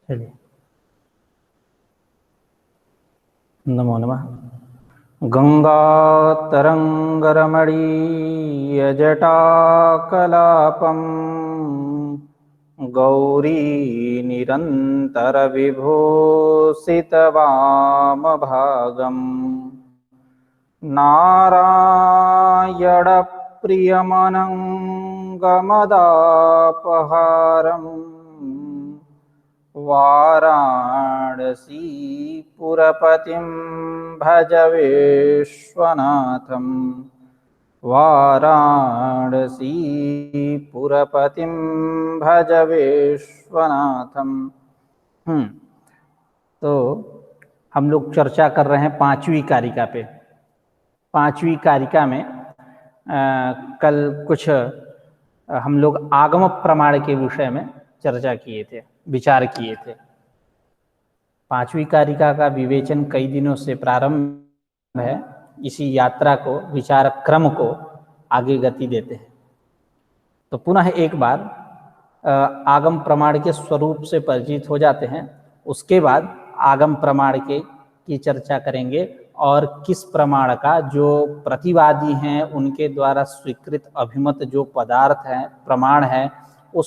चलिए। नमो नमः। गंगातरंगरमणीयजटाकलापं गौरी निरन्तरविभूषितवामभागम् नारायणप्रियमनङ्गमदापहारम् वाराणसीपुरपतिं भज विश्वनाथं वाराणसीपुरपतिं भज विश्वनाथम। तो हम लोग चर्चा कर रहे हैं पांचवी कारिका पे। पांचवी कारिका में कल कुछ हम लोग आगम प्रमाण के विषय में चर्चा किए थे, विचार किए थे। पांचवी कारिका का विवेचन कई दिनों से प्रारंभ है। इसी यात्रा को, विचार क्रम को आगे गति देते हैं। तो पुनः एक बार आगम प्रमाण के स्वरूप से परिचित हो जाते हैं। उसके बाद आगम प्रमाण की चर्चा करेंगे और किस प्रमाण का जो प्रतिवादी हैं उनके द्वारा स्वीकृत अभिमत जो पदार्थ है, प्रमाण है, उन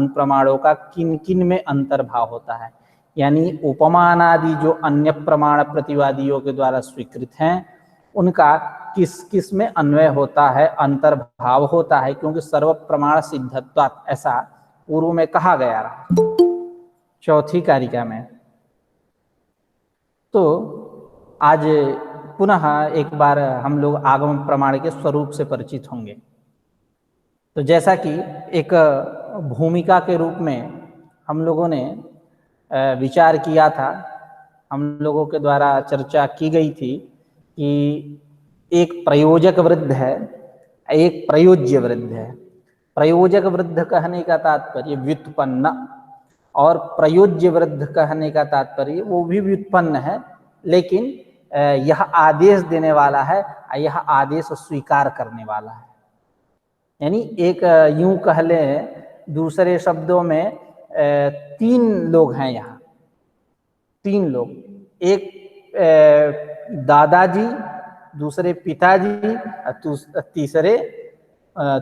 प्रमाणों का किन किन में अंतर्भाव होता है। यानी उपमानादि जो अन्य प्रमाण प्रतिवादियों के द्वारा स्वीकृत हैं उनका किस किस में अन्वय होता है, अंतर्भाव होता है, क्योंकि सर्व प्रमाण सिद्धत्वात् ऐसा पूर्व में कहा गया रहा चौथी कारिका में। तो आज पुनः एक बार हम लोग आगम प्रमाण के स्वरूप से परिचित होंगे। तो जैसा कि एक भूमिका के रूप में हम लोगों ने विचार किया था, हम लोगों के द्वारा चर्चा की गई थी कि एक प्रयोजक वृद्ध है, एक प्रयोज्य वृद्ध है। प्रयोजक वृद्ध कहने का तात्पर्य व्युत्पन्न, और प्रयोज्य वृद्ध कहने का तात्पर्य वो भी व्युत्पन्न है, लेकिन यह आदेश देने वाला है, यह आदेश स्वीकार करने वाला है। यानी एक यूं कह ले, दूसरे शब्दों में तीन लोग हैं यहाँ, तीन लोग। एक दादाजी, दूसरे पिताजी,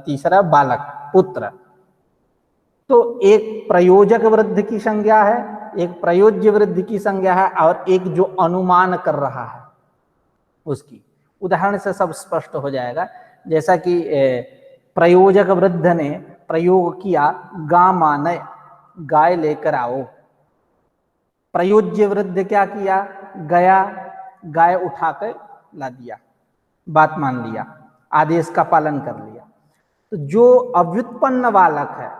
तीसरा बालक, पुत्र। तो एक प्रयोजक वृद्ध की संज्ञा है, एक प्रयोज्य वृद्ध की संज्ञा है, और एक जो अनुमान कर रहा है उसकी। उदाहरण से सब स्पष्ट हो जाएगा। जैसा कि प्रयोजक वृद्ध ने प्रयोग किया, गामानय, गाय लेकर आओ। प्रयोज्य वृद्ध क्या किया? गया, गाय उठाकर ला दिया, बात मान लिया, आदेश का पालन कर लिया। तो जो अव्युत्पन्न बालक है,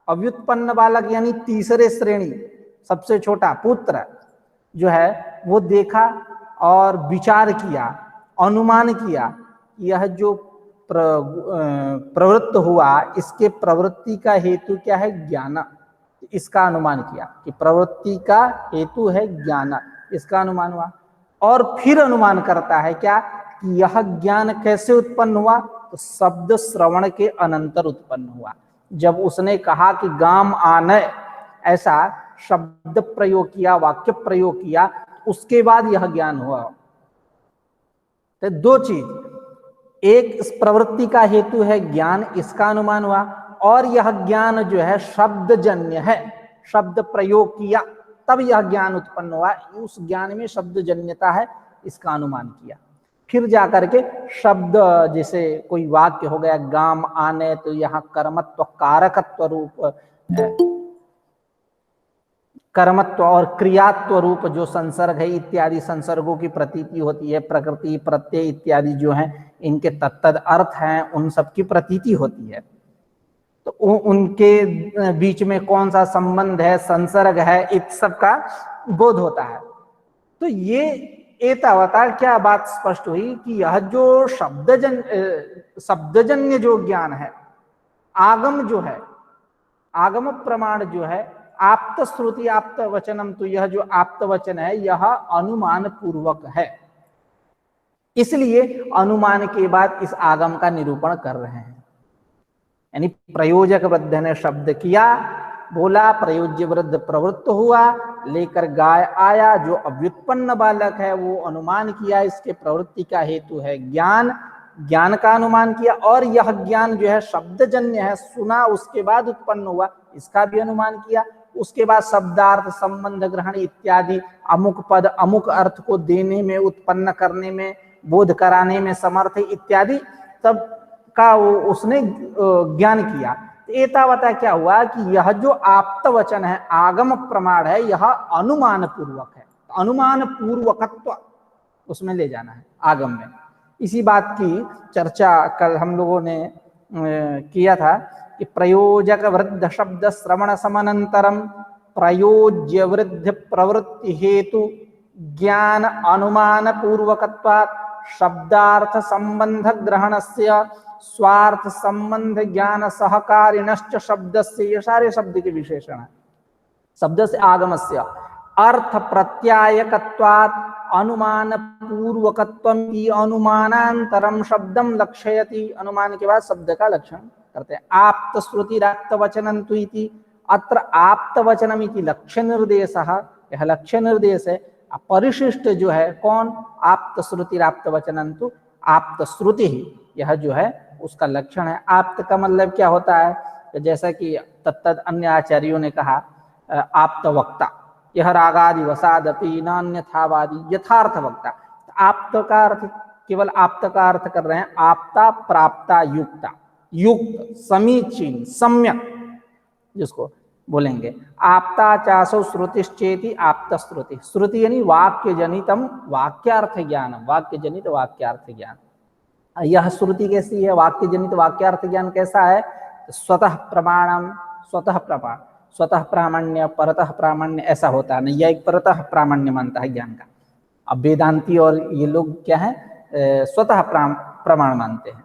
अव्युत्पन्न बालक यानी तीसरे श्रेणी, सबसे छोटा पुत्र जो है, वो देखा और विचार किया, अनुमान किया, यह जो प्रवृत्त हुआ, इसके प्रवृत्ति का हेतु क्या है? ज्ञान। इसका अनुमान किया कि प्रवृत्ति का हेतु है ज्ञान, इसका अनुमान हुआ। और फिर अनुमान करता है क्या कि यह ज्ञान कैसे उत्पन्न हुआ? तो शब्द श्रवण के अनंतर उत्पन्न हुआ। जब उसने कहा कि गाम आनय, ऐसा शब्द प्रयोग किया, वाक्य प्रयोग किया, उसके बाद यह ज्ञान हुआ। तो दो चीज, एक इस प्रवृत्ति का हेतु है ज्ञान, इसका अनुमान हुआ, और यह ज्ञान जो है शब्दजन्य है, शब्द प्रयोग किया तब यह ज्ञान उत्पन्न हुआ, उस ज्ञान में शब्दजन्यता है, इसका अनुमान किया। फिर जाकर के शब्द, जैसे कोई वाक्य हो गया गाम आने, तो यहाँ कर्मत्व कारकत्व रूप, कर्मत्व और क्रियात्व रूप जो संसर्ग है, इत्यादि संसर्गों की प्रतीति होती है। प्रकृति, प्रत्यय इत्यादि जो हैं, इनके तत्तद अर्थ हैं, उन सब की प्रतीति होती है। तो उनके बीच में कौन सा संबंध है, संसर्ग है, इस सब का बोध होता है। तो ये एतावता क्या बात स्पष्ट हुई कि यह जो शब्दजन्य जो ज्ञान है, आगम जो है, आगम प्रमाण जो है, आप्त श्रुति आप्त वचनम, तो यह जो आप्त वचन है यह अनुमान पूर्वक है। इसलिए अनुमान के बाद इस आगम का निरूपण कर रहे हैं। यानी प्रयोजक वृद्ध ने शब्द किया, बोला, प्रयोज्य वृद्ध प्रवृत्त हुआ, लेकर गाय आया, जो अव्युत्पन्न बालक है वो अनुमान किया, इसके प्रवृत्ति का हेतु है ज्ञान, ज्ञान का अनुमान किया, और यह ज्ञान जो है शब्दजन्य है, सुना उसके बाद उत्पन्न हुआ, इसका भी अनुमान किया। उसके बाद शब्दार्थ संबंध ग्रहण इत्यादि अमुक पद अमुक अर्थ को देने में, उत्पन्न करने में, बोध कराने में समर्थ इत्यादि सब का उसने ज्ञान किया। एतावता क्या हुआ कि यह जो आप्त वचन है, आगम प्रमाण है, यह अनुमान पूर्वक है, अनुमान पूर्वकत्व उसमें ले जाना है आगम में। इसी बात की चर्चा कल हम लोगों ने किया था कि प्रयोजक वृद्ध शब्द श्रवण समनंतरम प्रयोज्य वृद्ध प्रवृत्ति हेतु ज्ञान अनुमान पूर्वकत्वात् शब्दार्थ संबंध ग्रहणस्य स्वार्थ संबंध ज्ञान सहकारिणश्च शब्दस्य, ये सारे शब्द के विशेषण है। शब्द से आगमस्य अर्थ प्रत्यायकत्वात् अनुमान पूर्वकत्वम की अनुमानांतरम शब्दम लक्षयति, अनुमान के बाद शब्द का लक्षण करते हैं। आप्त श्रुति राप्त वचनंतु इति, अत्र आप्त वचनम इति लक्ष्य निर्देशः, यह लक्ष्य निर्देश है। परिशिष्ट जो है कौन, आप्त श्रुति राप्त वचनंतु, आप्त श्रुति ही यह जो है उसका लक्षण है। आप्त का मतलब क्या होता है, तो जैसा कि तत्तद अन्य आचार्यों ने कहा, आप्त वक्ता, यह रागादि वसादपि नान्यथावादी यथार्थ वक्ता। आप्त का अर्थ, केवल आप्त का अर्थ कर रहे हैं आप्ता प्राप्ता युक्ता, युक्त समीचीन सम्यक जिसको बोलेंगे। आप्ता चासो श्रुतिश्चेति आप्त श्रुति, श्रुति यानी वाक्य जनितम वाक्यार्थ ज्ञानम, वाक्य जनित वाक्यार्थ ज्ञान। यह श्रुति कैसी है, वाक्य जनित वाक्यार्थ ज्ञान कैसा है, स्वतः प्रमाणम, स्वतः प्रमाण, स्वतः प्रामाण्य परतः प्रामाण्य ऐसा होता है। नहीं, यह एक परतः प्रामाण्य मानता है ज्ञान का। अब वेदांती और ये लोग क्या है, स्वतः प्रमाण मानते हैं।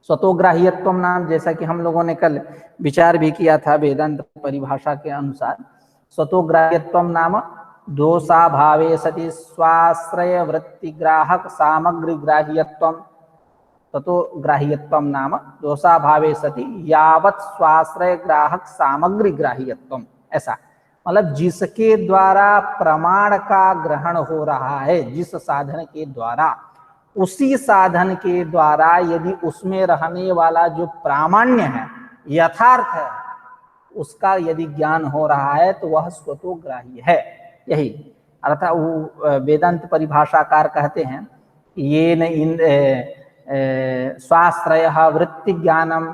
स्वतोग्राह्यत्व नाम, जैसा कि हम लोगों ने कल विचार भी किया था वेदांत परिभाषा के अनुसार, स्वतोग्राह्यत्व नाम दोषाभावे सति स्वाश्रय वृत्ति ग्राहक सामग्री ग्राह्यत्व, ततोग्राह्यत्व नाम दोषाभावे सति यावत् स्वाश्रय ग्राहक सामग्री ग्राह्यत्व, ऐसा मतलब जिसके द्वारा प्रमाण का ग्रहण हो रहा है, जिस साधन के द्वारा, उसी साधन के द्वारा यदि उसमें रहने वाला जो प्रामाण्य है, यथार्थ है, उसका यदि ज्ञान हो रहा है तो वह स्वतोग्राह्य है। यही अर्थात वो वेदांत परिभाषाकार कहते हैं ये न स्वाश्रय वृत्ति ज्ञानम,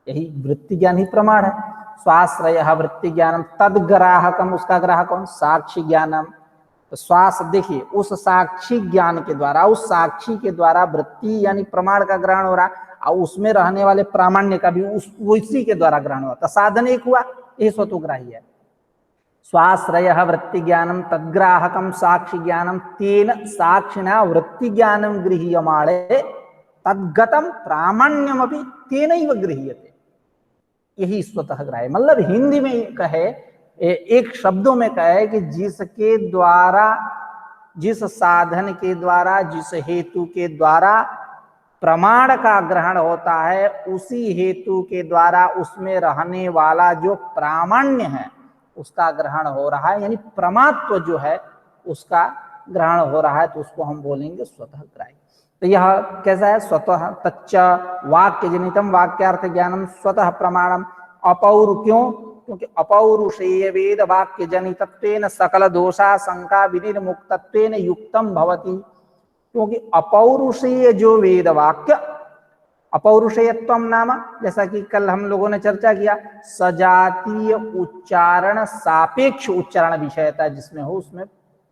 यही वृत्ति ज्ञान ही प्रमाण है। स्वाश्रय वृत्ति ज्ञानम तदग्राहकम, उसका ग्राहक कौन, साक्षी ज्ञानम। तो श्वास देखिए, उस साक्षी ज्ञान के द्वारा, उस साक्षी के द्वारा वृत्ति यानी प्रमाण का ग्रहण हो रहा, और उसमें रहने वाले प्रामाण्य का भी उसी के द्वारा ग्रहण हुआ, तो साधन एक हुआ, यही स्वतोग्राही है। स्वाश्रय वृत्ति ज्ञानम तद्ग्राहकम साक्षी ज्ञानम तेन साक्षिणा वृत्ति ज्ञानम गृह्यमाणे तद्गतम प्रामाण्यम अपि तेनैव गृह्यते, यही स्वतः ग्राह्य। मतलब हिंदी में कहे, एक शब्दों में कहे कि जिसके द्वारा, जिस साधन के द्वारा, जिस हेतु के द्वारा प्रमाण का ग्रहण होता है, उसी हेतु के द्वारा उसमें रहने वाला जो प्रामाण्य है उसका ग्रहण हो रहा है, यानी प्रमात्व जो है उसका ग्रहण हो रहा है, तो उसको हम बोलेंगे स्वतः ग्राह्य। तो यह कैसा है, स्वतः तच्च वाक्य जनितम वाक्यार्थ ज्ञानम स्वतः प्रमाणम अपौर, क्यों, क्योंकि अपौरुषेय वेद वाक्य जनितत्वेन सकल दोषा शंका विनिर्मुक्तत्वेन युक्तम भवति। क्योंकि अपौरुषेय जो वेद वाक्य, अपौरुषेयत्व नाम, जैसा कि कल हम लोगों ने चर्चा किया, सजातीय उच्चारण सापेक्ष उच्चारण विषयता जिसमें हो उसमें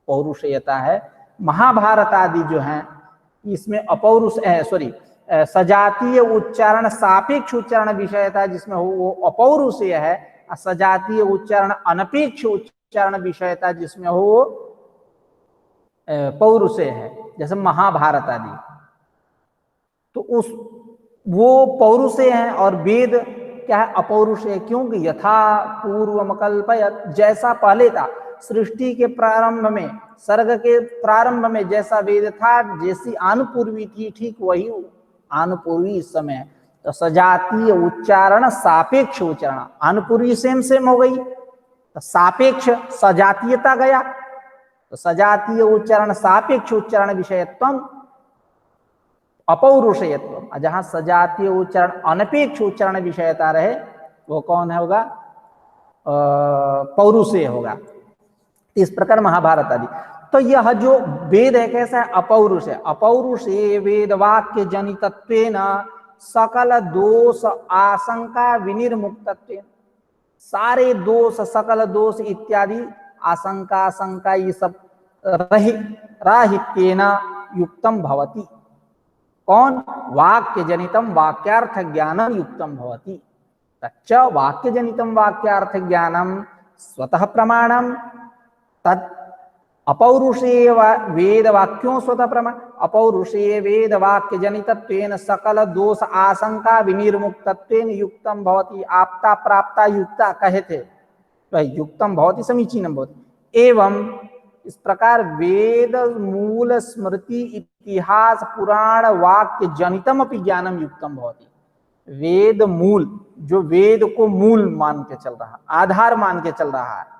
पौरुषेयता है। महाभारत आदि जो हैं इसमें अपौरुष सजातीय उच्चारण सापेक्ष उच्चारण विषयता जिसमें हो वो अपौरुषेय है, सजातीय उच्चारण अनपेक्ष उच्चारण विषयता जिसमें हो वो पौरुषेय है, जैसे महाभारत आदि। तो उस वो पौरुषेय है और वेद क्या है, अपौरुषेय। क्योंकि यथा पूर्वम कल्पयत, जैसा पहले था सृष्टि के प्रारंभ में, सर्ग के प्रारंभ में जैसा वेद था, जैसी आनुपूर्वी थी, ठीक वही आनुपूर्वी इस समय है। तो सजातीय उच्चारण सापेक्ष उच्चारण, अनुपूर्वी सेम हो गई, तो सापेक्ष सजातीयता गया, तो सजातीय उच्चारण सापेक्ष उच्चारण विषयत्वम अपौरुषेयत्व। जहां सजातीय उच्चारण अनपेक्ष उच्चारण विषयता रहे वो कौन है होगा, पौरुषेय होगा। इस प्रकार महाभारत आदि। तो यह जो वेद है कैसा है, अपौरुष है। अपौरुषे वेद वाक्य जनितत्वेन सकल दोष आशंका विनिर्मुक्तत्वेन, सारे दोष सकल दोष इत्यादि आशंका शंका ये सब राहित्येन युक्तम भवति। कौन, वाक्य जनितम वाक्यार्थ ज्ञानम युक्तम भवति। तच्च वाक्य जनितम वाक्यार्थ ज्ञानम स्वतः प्रमाणम तत् अपौरुषेय वेद वाक्यों स्वतः प्रमाण, अपौरुषेय वेद वाक्य जनितत्वेन सकल दोष आशंका विनिर्मुक्तत्वेन युक्तम भवति। आपता प्राप्ता युक्ता कहे थे, तो युक्तम भवति समीचीनम भवति। एवं इस प्रकार वेद मूल स्मृति इतिहास पुराण वाक्य जनितम अपि ज्ञानम युक्तम भवति। वेद मूल, जो वेद को मूल मान के चल रहा, आधार मान के चल रहा है,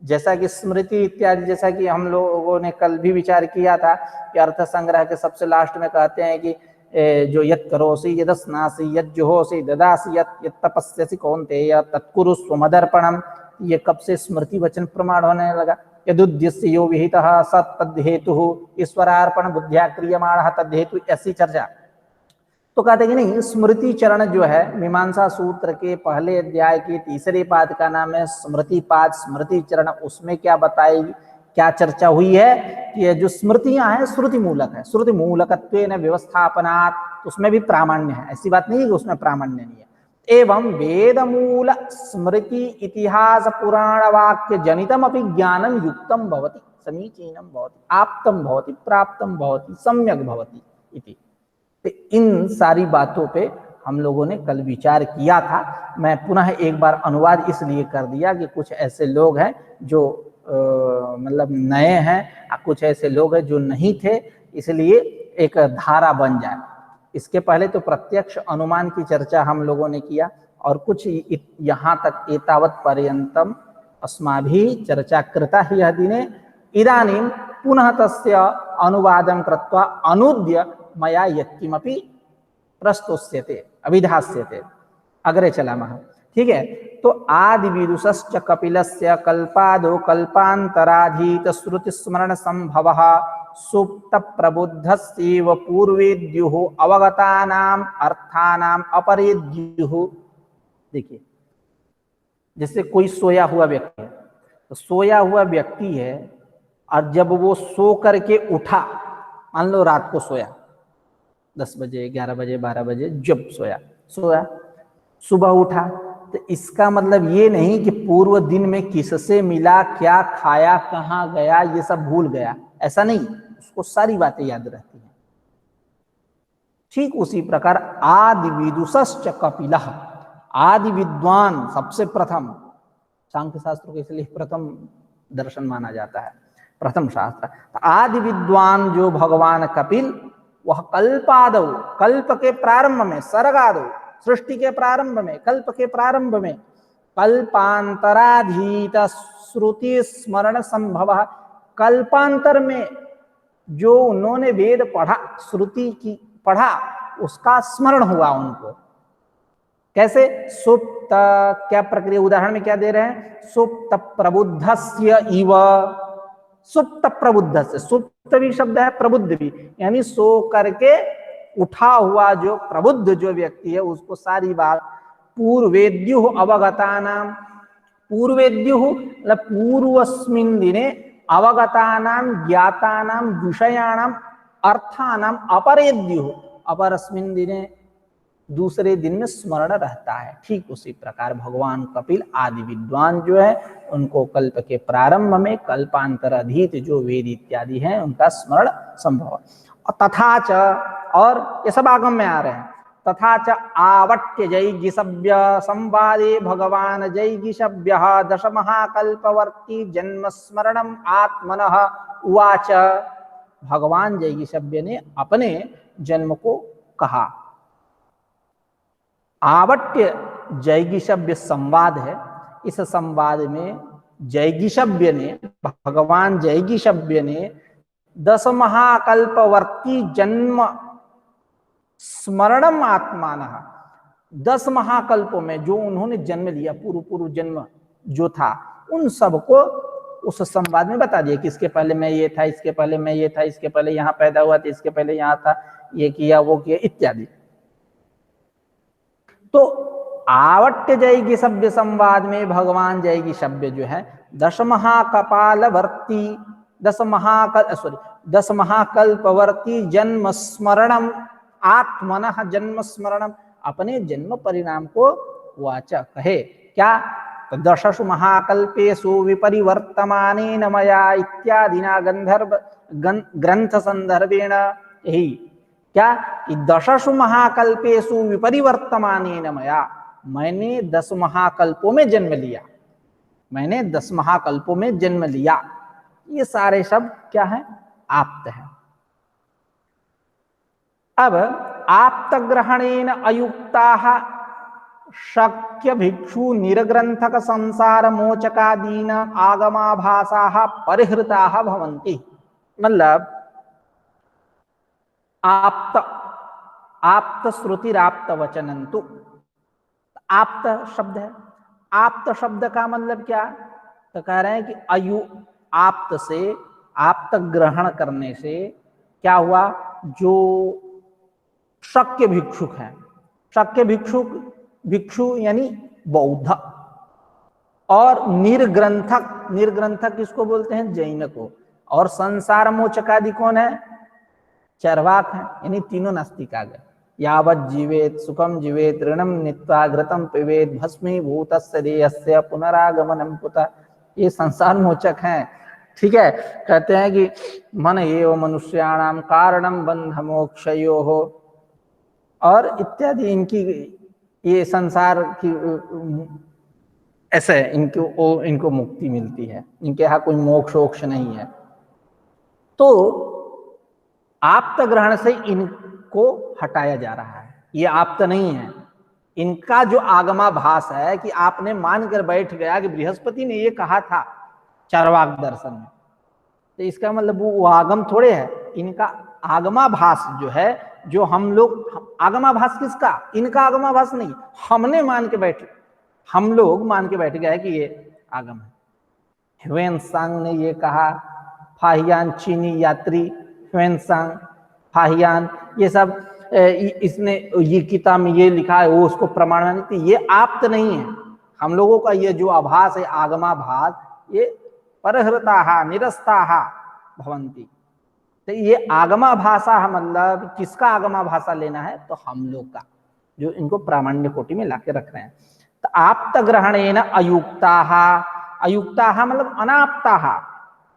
जैसा कि स्मृति इत्यादि, जैसा कि हम लोगों ने कल भी विचार किया था कि अर्थ संग्रह के सबसे लास्ट में कहते हैं कि जो यत् करोसि यदस्नासि यज्जुहोसि ददासि यत् तपस्यसि कौन्तेय तत्कुरुस्व मदर्पणम। ये कब से स्मृति वचन प्रमाण होने लगा। यदुद्देश्य यो विहितः सत् तद्धेतुः ईश्वरार्पण बुद्ध्या क्रियमाणः तद्धेतु, ऐसी चर्चा। तो कहते हैं कि नहीं, स्मृति चरण जो है मीमांसा सूत्र के पहले अध्याय के तीसरे पाद का नाम है स्मृति पाद, स्मृति चरण। उसमें क्या बताएगी, क्या चर्चा हुई है कि ये जो स्मृतियां हैं श्रुति मूलक है, श्रुति मूलकत्वेन व्यवस्थापनात्, उसमें भी प्रामाण्य है, ऐसी बात नहीं है कि उसमें प्रामाण्य नहीं है। एवं वेद मूल स्मृति इतिहास पुराण वाक्य जनितम अपि ज्ञानम युक्तम भवति समीचीनम भवति आप्तम भवति प्राप्तम भवति सम्यक भवति इति। तो इन सारी बातों पे हम लोगों ने कल विचार किया था। मैं पुनः एक बार अनुवाद इसलिए कर दिया कि कुछ ऐसे लोग हैं जो मतलब नए हैं, कुछ ऐसे लोग हैं जो नहीं थे, इसलिए एक धारा बन जाए। इसके पहले तो प्रत्यक्ष अनुमान की चर्चा हम लोगों ने किया और कुछ यहाँ तक एतावत् पर्यन्तम अस्माभिः चर्चा कृता ही दिने। इदानीं पुनः तस्य अनुवादं कृत्वा अनुद्य मया यत्किमपि प्रस्तुष्यते अभिधास्यते। अग्रे चलामः, ठीक है। तो आदि विदुषश्च कपिलस्य कल्पादो कल्पान्तराधीत श्रुति स्मरण संभवः सुप्त प्रबुद्धस्यैव पूर्वेद्युः अवगतानाम अर्थानाम अपरेद्युः। देखिए, जैसे कोई सोया हुआ व्यक्ति है, तो सोया हुआ व्यक्ति है और जब वो सो करके उठा, मान लो रात को सोया 10 बजे 11 बजे 12 बजे, जब सोया सुबह उठा, तो इसका मतलब ये नहीं कि पूर्व दिन में किससे मिला, क्या खाया, कहाँ गया, ये सब भूल गया, ऐसा नहीं। उसको सारी बातें याद रहती हैं। ठीक उसी प्रकार आदि विदुषश्च कपिलः, आदि विद्वान सबसे प्रथम, सांख्य शास्त्र को इसलिए प्रथम दर्शन माना जाता है, प्रथम शास्त्र। तो आदि विद्वान जो भगवान कपिल, वह कल्पादौ, कल्प के प्रारंभ में, सर्गादौ, सृष्टि के प्रारंभ में, कल्प के प्रारंभ में, कल्पांतराधीत श्रुति स्मरण संभव, कल्पांतर में जो उन्होंने वेद पढ़ा, श्रुति की पढ़ा, उसका स्मरण हुआ उनको। कैसे? सुप्त, क्या प्रक्रिया, उदाहरण में क्या दे रहे हैं? सुप्त प्रबुद्धस्य इव, सुप्त प्रबुद्धस्य, सुप्त भी शब्द है, प्रबुद्ध भी, यानी सो करके उठा हुआ जो प्रबुद्ध जो व्यक्ति है, उसको सारी बात पूर्वेद्युः अवगतानाम, पूर्वेद्युः मतलब पूर्वस्मिन् दिने, अवगतानाम ज्ञातानाम विषयाणाम अर्थानाम अपरेद्युः, अपरस्मिन् दिने दूसरे दिन में स्मरण रहता है। ठीक उसी प्रकार भगवान कपिल आदि विद्वान जो है, उनको कल्प के प्रारंभ में कल्पांतराधीत जो वेद इत्यादि हैं, उनका स्मरण संभव। तथा च, और ये सब आगम में आ रहे हैं, तथा च आवट्य जैगिषव्य संवादे भगवान जैगिषव्य दश महाकल्पवर्ती जन्म स्मरणम आत्मनः उवाच। भगवान जैगिषव्य ने अपने जन्म को कहा, आवट्य जैगिषव्य संवाद है। इस संवाद में जैगिषव्य ने, भगवान जैगिषव्य ने 10 महाकल्पवर्ती जन्म स्मरणम आत्मान, 10 महाकल्पों में जो उन्होंने जन्म लिया, पूर्व पूर्व जन्म जो था, उन सबको उस संवाद में बता दिया कि इसके पहले मैं ये था, इसके पहले मैं ये था, इसके पहले यहाँ पैदा हुआ था, इसके पहले यहाँ था, ये किया वो किया इत्यादि। तो आवट्य जैगिषव्य संवाद में भगवान जैगिषव्य जो है 10 महाकपालवर्ती 10 महाकल्पवर्ती जन्म स्मरणम आत्मनः जन्म स्मरणम, अपने जन्म परिणाम को वाचा कहे क्या, तो 10 महाकल्पेषु विपरिवर्तमानेन मया इत्यादिना गंधर्व ग्रंथ संदर्भेण, यही क्या कि 10 महाकल्पेषु विपरिवर्तमानेन मया, मैंने 10 महाकल्पों में जन्म लिया, मैंने 10 महाकल्पों में जन्म लिया। ये सारे शब्द क्या है, आप्त है। अब आप्त ग्रहणेन अयुक्ताः शक्य भिक्षु निर्ग्रंथक संसार मोचकादीन आगमाभासाः परिहृताः भवन्ति। मतलब आप्त, आप्त श्रुतिराप्त वचनंतु, आप्त शब्द है। आप्त शब्द का मतलब क्या, तो कह रहे हैं कि अयु आप्त से, आप्त ग्रहण करने से क्या हुआ, जो शक्य भिक्षुक है, शक्य भिक्षुक, भिक्षु यानी बौद्ध, और निर्ग्रंथक, निर्ग्रंथक किसको बोलते हैं, जैन को, और संसार मोचकादि कौन है, चरवाक है, यानी तीनों नास्तिक आ गए। यावत् जीवेत सुखम जीवेत ऋणम नीत्वा घृतम पिबेत भस्मीभूतस्य देहस्य पुनरागमनम कुतः, ये संसार मोचक हैं। ठीक है, कहते हैं कि मन एव मनुष्याणाम कारणम बंध मोक्षयोः, और इत्यादि, इनकी ये संसार की ऐसे इनको मुक्ति मिलती है, इनके यहाँ कोई मोक्ष वोक्ष नहीं है। तो आप्त ग्रहण से इनको हटाया जा रहा है, ये आप्त नहीं है। इनका जो आगमाभास है कि आपने मानकर बैठ गया कि बृहस्पति ने ये कहा था चार्वाक दर्शन में, तो इसका मतलब वो आगम थोड़े है, इनका आगमाभास जो है, जो हम लोग, आगमाभास किसका, इनका आगमाभास नहीं, हमने मान के बैठे, हम लोग मान के बैठ गए कि ये आगम है। ह्वेनसांग ने ये कहा, फाहियान चीनी यात्री ह्वेनसांग, फाहियान, ये सब इसने ये किताब में ये लिखा है, वो उसको प्रमाण मानती, ये आप्त नहीं है। हम लोगों का ये जो आभास है, आगमाभास, ये परहृताः निरस्ताः भवन्ति। तो ये आगमा भाषा मतलब किसका आगमा भाषा लेना है, तो हम लोग का, जो इनको प्रामाण्य कोटि में लाके रख रहे हैं। तो आप्त ग्रहणेन अयुक्ताः, अयुक्ताः मतलब अनाप्ताः,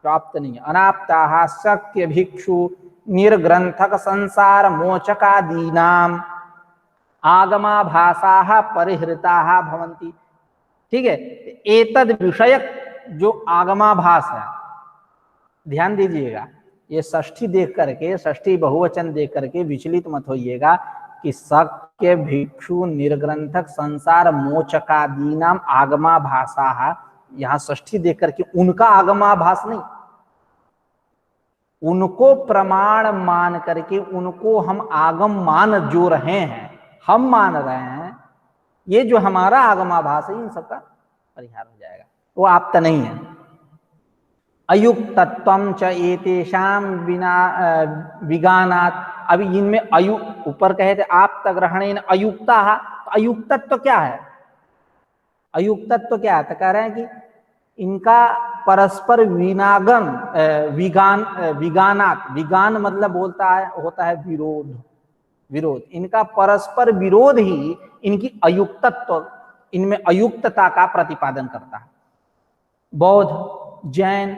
प्राप्त नहीं, अनाप्ताः शक्य भिक्षु निर्ग्रंथक संसार मोचकादीनाम आगमा भाषाः परिहृताः भवन्ति। ठीक है, एतद विषयक जो आगमाभास है, ध्यान दीजिएगा, ये षष्ठी देख करके, षष्ठी बहुवचन देख करके विचलित मत होइएगा कि शक्य भिक्षु निर्ग्रंथक संसार मोचकादीनाम आगमा भाषा, यहाँ षष्ठी देख करके उनका आगमाभास नहीं, उनको प्रमाण मान करके, उनको हम आगम मान जो रहे हैं, हम मान रहे हैं, ये जो हमारा आगमाभास है, इन सबका परिहार हो जाएगा, वो आप्त नहीं है। अयुक्तत्वं च एतेषां बिना विगानात्, अभी इनमें अयु, ऊपर कहे थे आप्त ग्रहणेन अयुक्ताः, तो अयुक्तत्व क्या है, अयुक्तत्व क्या है, तो कह रहे हैं कि इनका परस्पर विनागम, विगानात्, विगान मतलब होता है विरोध, विरोध, इनका परस्पर विरोध ही इनकी अयुक्तत्व, इनमें अयुक्तता का प्रतिपादन करता है। बौद्ध, जैन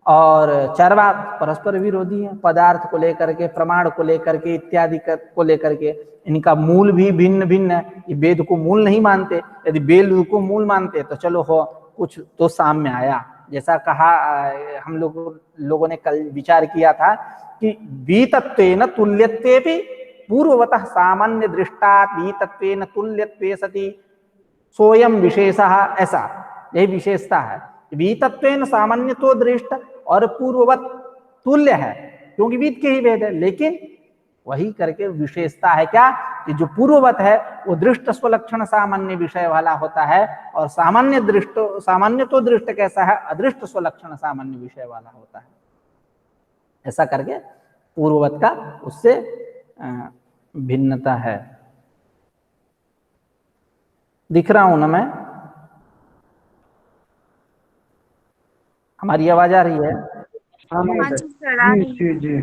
और चार्वाक परस्पर विरोधी है, पदार्थ को लेकर के, प्रमाण को लेकर के, इत्यादि को लेकर के, इनका मूल भी भिन्न भिन्न है। ये वेद को मूल नहीं मानते, यदि वेद को मूल मानते तो चलो हो कुछ तो सामने आया। जैसा कहा, हम लोगों ने कल विचार किया था कि वीतत्वेन तुल्यत्वेपि पूर्ववतः सामान्य दृष्टात् वीतत्वेन तुल्यत्वे सति सोयम विशेषः, ऐसा यही विशेषता है। वीतत्वेन सामान्य तो दृष्ट और पूर्ववत तुल्य है, क्योंकि वीत के ही भेद है, लेकिन वही करके विशेषता है क्या कि जो पूर्ववत है वो दृष्ट स्वलक्षण सामान्य विषय वाला होता है, और सामान्य तो दृष्ट कैसा है, अदृष्ट स्वलक्षण सामान्य विषय वाला होता है। ऐसा करके पूर्ववत का उससे भिन्नता है। दिख रहा हूं ना मैं? हमारी आवाज आ रही है? जी।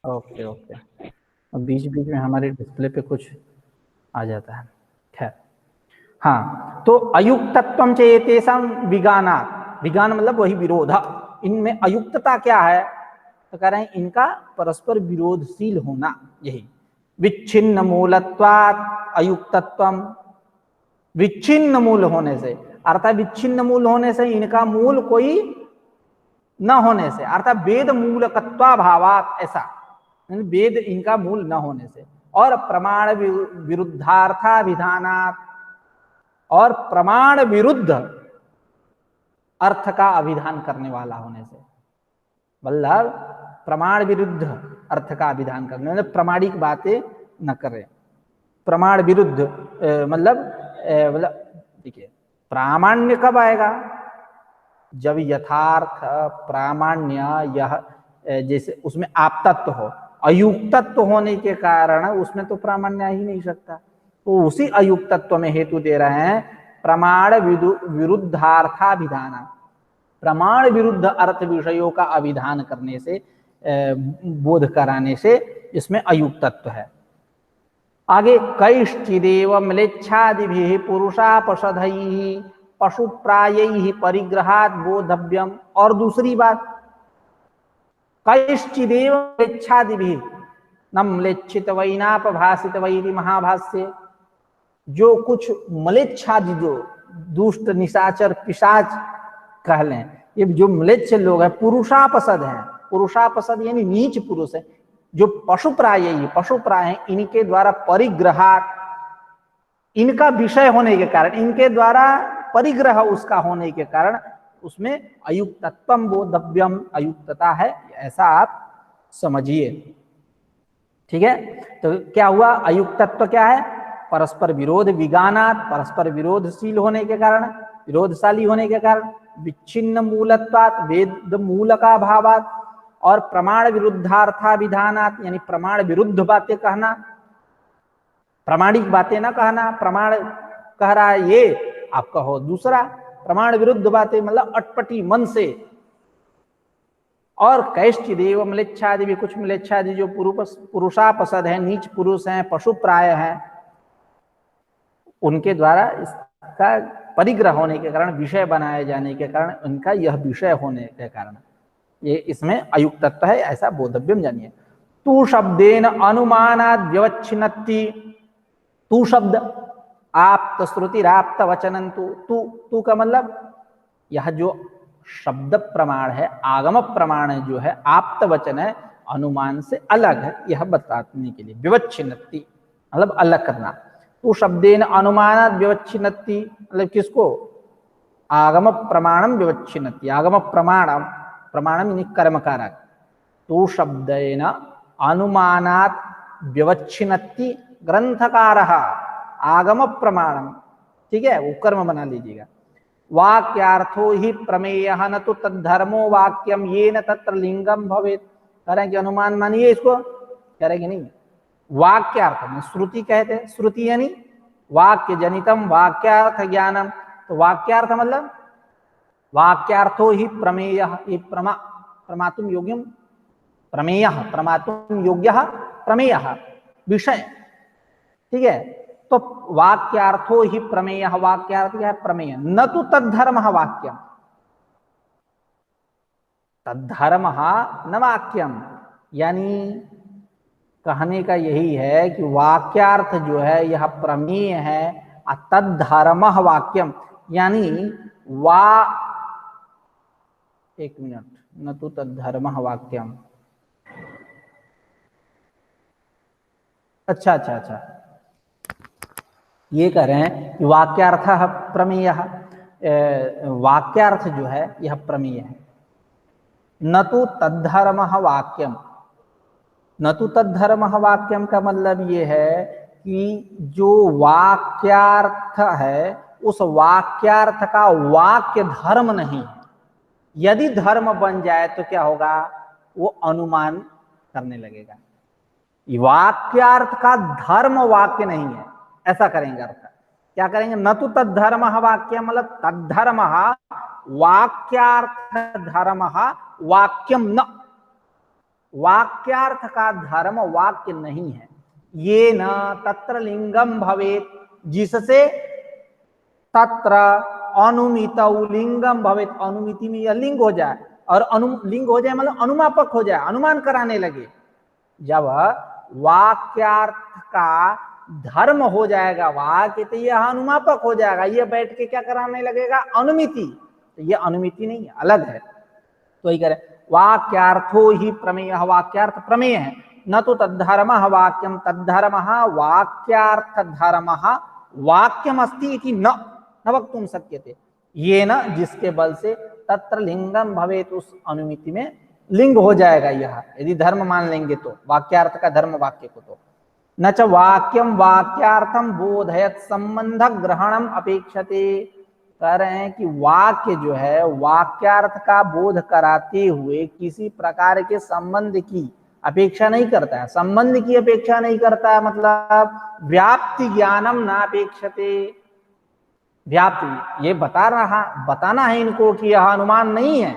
Okay okay. बीच बीच में हमारे डिस्प्ले पे कुछ आ जाता है, खैर। हाँ, तो अयुक्तत्वम चेतेषां विगानात्, विगान मतलब वही विरोध। इनमें अयुक्तता क्या है, तो कह रहे हैं इनका परस्पर विरोधशील होना, यही विच्छिन्न मूलत्वात् अयुक्तत्वम, विच्छिन्न मूल होने से, अर्थात विच्छिन्न मूल होने से, इनका मूल कोई न होने से, अर्थात वेद मूलकत्वा भावात, ऐसा वेद इनका मूल न होने से, और प्रमाण विरुद्धार्था विधानात, और प्रमाण विरुद्ध अर्थ का अभिधान करने वाला होने से, मतलब प्रमाण विरुद्ध अर्थ का अभिधान करने, मतलब प्रमाणिक बातें न करें। प्रमाण विरुद्ध मतलब देखिए, प्रामाण्य कब आएगा, जब यथार्थ प्रामाण्य यह जैसे उसमें आपतत्व हो, अयुक्तत्व होने के कारण उसमें तो प्रामाण्य ही नहीं सकता, तो उसी अयुक्तत्व में हेतु दे रहे हैं प्रमाण विरुद्धार्थाभिधान, प्रमाण विरुद्ध अर्थ विषयों का अभिधान करने से, बोध कराने से इसमें अयुक्तत्व है। आगे कैश्चिदेव म्लेच्छादिभिः पुरुषापषधैः पशुप्रायैः परिग्रहात् बोधव्यम, और दूसरी बात कैश्चिदेव म्लेच्छादिभिः न म्लेच्छित वैनापभासित वैरि महाभाष्य, जो कुछ म्लेच्छादि जो दुष्ट निशाचर पिशाच कह लें, ये जो म्लेच्छ लोग हैं पुरुषापसद हैं, पुरुषापसद यानी नीच पुरुष है, जो पशुप्राय हैं, इनके द्वारा परिग्रहात, इनका विषय होने के कारण, इनके द्वारा परिग्रह उसका होने के कारण उसमें अयुक्तत्वम बोधव्यम, अयुक्तता है, ऐसा आप समझिए। ठीक है, तो क्या हुआ, अयुक्तत्व क्या है, परस्पर विरोध, विगानात, परस्पर विरोधशील होने के कारण, विरोधशाली होने के कारण, विच्छिन्न मूलत्वात्, वेद मूल का भावात, और प्रमाण विरुद्धार्था विधानात, यानी प्रमाण विरुद्ध बातें कहना, प्रामाणिक बातें ना कहना, प्रमाण कह रहा है ये आप कहो दूसरा, प्रमाण विरुद्ध बातें मतलब अटपटी मन से। और कैश्चिदेव म्लेच्छादि भी, कुछ म्लेच्छादि जो पुरुषापसद है, नीच पुरुष हैं, पशु प्राय हैं, उनके द्वारा इसका परिग्रह होने के कारण, विषय बनाए जाने के कारण, उनका यह विषय होने के कारण ये इसमें अयुक्तत्व है, ऐसा बोधव्यम जानिए। तू शब्देन अनुमानाद व्यवच्छिन्नति, तू शब्द आप्त श्रुति राप्त वचनन, तू का मतलब यह जो शब्द प्रमाण है, आगम प्रमाण जो है, आप्त वचन है, अनुमान से अलग है, यह बताने के लिए, विवच्छिन्नति मतलब अलग करना। तू शब्देन अनुमानाद व्यवच्छिन्नति मतलब किसको, आगम प्रमाणम विवच्छिन्नति, आगम प्रमाणम, प्रमाणम यानी कर्म कारक, तू शब्देन अनुमानात व्यवच्छिन्नति ग्रंथकारः आगम प्रमाणम, ठीक है, वो कर्म बना लीजिएगा। वाक्यार्थो ही प्रमेय न तो तद्धर्मो वाक्यम ये न तत्र लिंगम भवेत, कह रहे हैं कि अनुमान मानिए इसको, कह रहे हैं कि नहीं, वाक्यार्थ में श्रुति कहते हैं, श्रुति यानी वाक्य जनितम वाक्यार्थ ज्ञानम, तो वाक्यार्थ मतलब वाक्यार्थो ही प्रमेय, ये प्रमातुम योग्यम प्रमेय, प्रमातुम योग्य प्रमेय विषय, ठीक है। तो वाक्यार्थो ही प्रमेय, वाक्यार्थ क्या है, प्रमेय, न तो तद्धर्म वाक्यम, तद्धर्म न वाक्यम, यानी कहने का यही है कि वाक्यार्थ जो है यह प्रमेय है, तद्धर्म वाक्यम, यानी एक मिनट, न तो तद्धर्म वाक्यम, अच्छा अच्छा अच्छा, ये कह रहे हैं कि वाक्यार्थ प्रमेय, वाक्यार्थ जो है यह प्रमेय है। न तो तद्धर्म वाक्यम, न तो तद्धर्म वाक्यम का मतलब ये है कि जो वाक्यार्थ है उस वाक्यार्थ का वाक्य धर्म नहीं है। यदि धर्म बन जाए तो क्या होगा, वो अनुमान करने लगेगा। वाक्यार्थ का धर्म वाक्य नहीं है, ऐसा करेंगे अर्थ। क्या करेंगे, न तो तद्धर्म वाक्य, मतलब तद्धर्म वाक्यार्थ धर्म वाक्यम न, वाक्यार्थ का धर्म वाक्य नहीं है। ये न तत्र लिंगम भवेत, जिससे तत्र अनुमित लिंगम भवेत, अनुमिति में यह लिंग हो जाए, और लिंग हो जाए मतलब अनुमापक हो जाए, अनुमान कराने लगे। जब वाक्यार्थ का धर्म हो जाएगा वाक्य, तो यह अनुमापक हो जाएगा, ये बैठ के क्या कराने लगेगा, अनुमिति। तो ये अनुमिति नहीं, अलग है। तो ही करें, वाक्यार्थो ही प्रमेय, वाक्यार्थ प्रमेय है। न तो तद्धर्म वाक्यम, तद्धर्म वाक्यार्थ धर्म वाक्यम अस्ति इति न वक्तुम शक्यते। ये न, जिसके बल से तत्र लिंगम भवेत, उस अनुमिति में लिंग हो जाएगा यह, यदि धर्म मान लेंगे तो, वाक्यार्थ का धर्म वाक्य को। तो न च वाक्यम वाक्यार्थम बोधयत संबंध ग्रहणम अपेक्षते, कह रहे हैं कि वाक्य जो है वाक्यार्थ का बोध कराते हुए किसी प्रकार के संबंध की अपेक्षा नहीं करता है। संबंध की अपेक्षा नहीं करता है मतलब व्याप्ति ज्ञानम न अपेक्षते। व्याप्ति, ये बताना है इनको कि यह अनुमान नहीं है।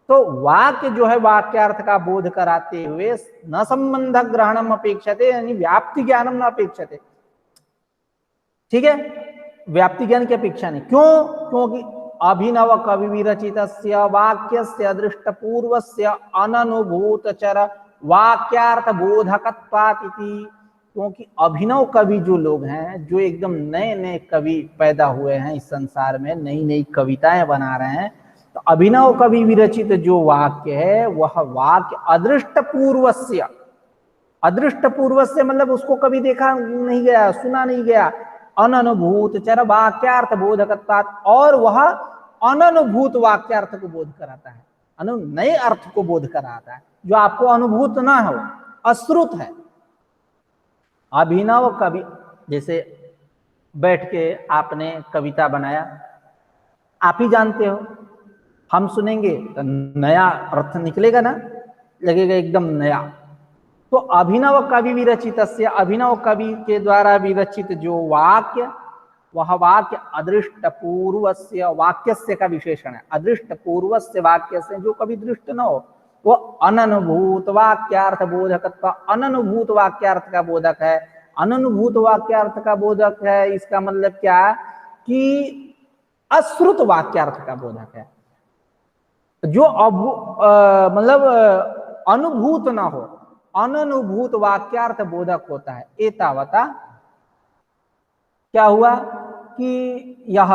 तो वाक्य जो है वाक्यार्थ का बोध कराते हुए न संबंध ग्रहणम अपेक्षते, यानी व्याप्ति ज्ञानम न अपेक्षते। ठीक है, व्याप्ति ज्ञान की अपेक्षा नहीं। क्यों, क्योंकि अभिनव कवि विरचित वाक्य अदृष्ट पूर्व से अननुभूतचर वाक्यार्थ बोधकत्वातिथि। क्योंकि अभिनव कवि जो लोग हैं, जो एकदम नए नए कवि पैदा हुए हैं इस संसार में, नई नई कविताएं बना रहे हैं, तो अभिनव कवि विरचित जो वाक्य है वह वाक्य अदृष्ट पूर्वस्य, अदृष्ट पूर्वस्य मतलब उसको कभी देखा नहीं गया, सुना नहीं गया, अननुभूत चर वाक्यार्थ बोधकत्वात्, और वह अननुभूत वाक्यार्थ को बोध कराता है, नए अर्थ को बोध कराता है जो आपको अनुभूत ना हो, अश्रुत है। अभिनव कवि, जैसे बैठ के आपने कविता बनाया, आप ही जानते हो, हम सुनेंगे तो नया अर्थ निकलेगा ना, लगेगा एकदम नया। तो अभिनव कवि विरचित, अभिनव कवि के द्वारा विरचित जो वाक्य, वह वाक्य अदृष्ट पूर्वस्य, वाक्यस्य का विशेषण है, अदृष्ट पूर्वस्य वाक्य से जो कभी दृष्ट न हो, वो अननुभूत वाक्यार्थ बोधकत्व, अननुभूत वाक्यार्थ का बोधक है। अननुभूत वाक्यार्थ का बोधक है, इसका मतलब क्या कि अश्रुत वाक्यार्थ का बोधक है, जो मतलब अनुभूत ना हो, अननुभूत वाक्यार्थ बोधक होता है। एतावता क्या हुआ कि यह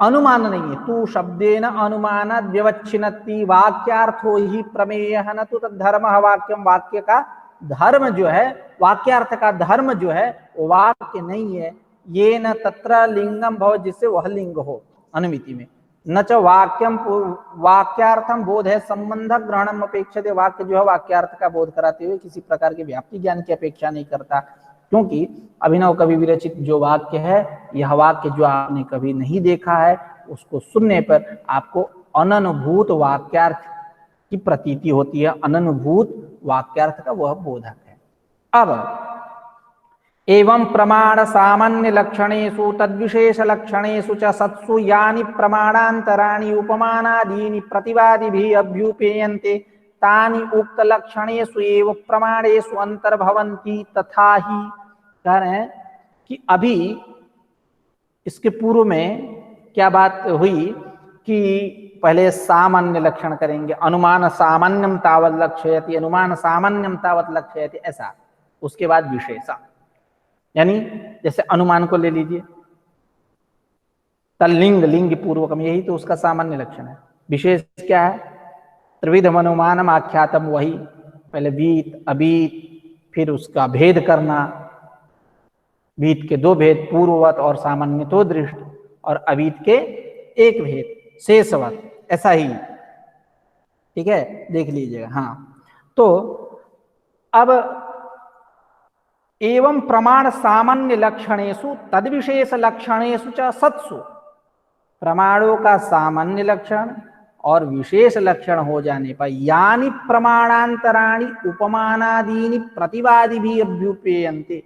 अनुमान नहीं है। तू शब्देन अनुमान व्यवच्छिन्नति वाक्यार्थो ही प्रमेय है, न तो धर्म वाक्यम, वाक्य का धर्म जो है, वाक्यार्थ का धर्म जो है वो वाक्य नहीं है। ये न तत्र लिंगम भव, जिससे वह लिंग हो अनुमिति में। न च वाक्यम वाक्यार्थम बोध है संबंध ग्रहणम अपेक्षते, वाक्य जो है वाक्यार्थ का बोध कराते हुए किसी प्रकार के व्याप्ति ज्ञान की अपेक्षा नहीं करता। क्योंकि अभिनव कवि विरचित जो वाक्य है, यह वाक्य जो आपने कभी नहीं देखा है, उसको सुनने पर आपको अननुभूत वाक्यार्थ की प्रतीति होती है, अननुभूत वाक्यार्थ का वह बोधक है। अब एवं प्रमाण सामान्य लक्षणेषु तद्विशेष लक्षणेषु च सत्सु यानि प्रमाणांतराणि उपमानादीनि प्रतिवादिभिः अभ्युपेयन्ते तानि उक्त लक्षणेषु एव प्रमाणेषु अंतर्भवन्ति। तथा ही कह रहे हैं कि अभी इसके पूर्व में क्या बात हुई कि पहले सामान्य लक्षण करेंगे, अनुमान सामान्यम तावत् लक्षयति, अनुमान सामान्यम तावत् लक्षयति, ऐसा। उसके बाद विशेषा, यानी जैसे अनुमान को ले लीजिए, तल्लिंग लिंग पूर्वकम, यही तो उसका सामान्य लक्षण है। विशेष क्या है, त्रिविधम अनुमानम आख्यातम, वही पहले वीत अबीत फिर उसका भेद करना, वीत के दो भेद, पूर्ववत और सामान्यतो दृष्ट, और अवीत के एक भेद शेषवत, ऐसा ही, ठीक है, देख लीजिएगा। हाँ, तो अब एवं प्रमाण सामान्य लक्षणेषु तद्विशेष लक्षणेषु च सत्सु, प्रमाणों का सामान्य लक्षण और विशेष लक्षण हो जाने पर यानी प्रमाणांतराणि उपमानादीनि प्रतिवादी भी अभ्युपेयन्ते,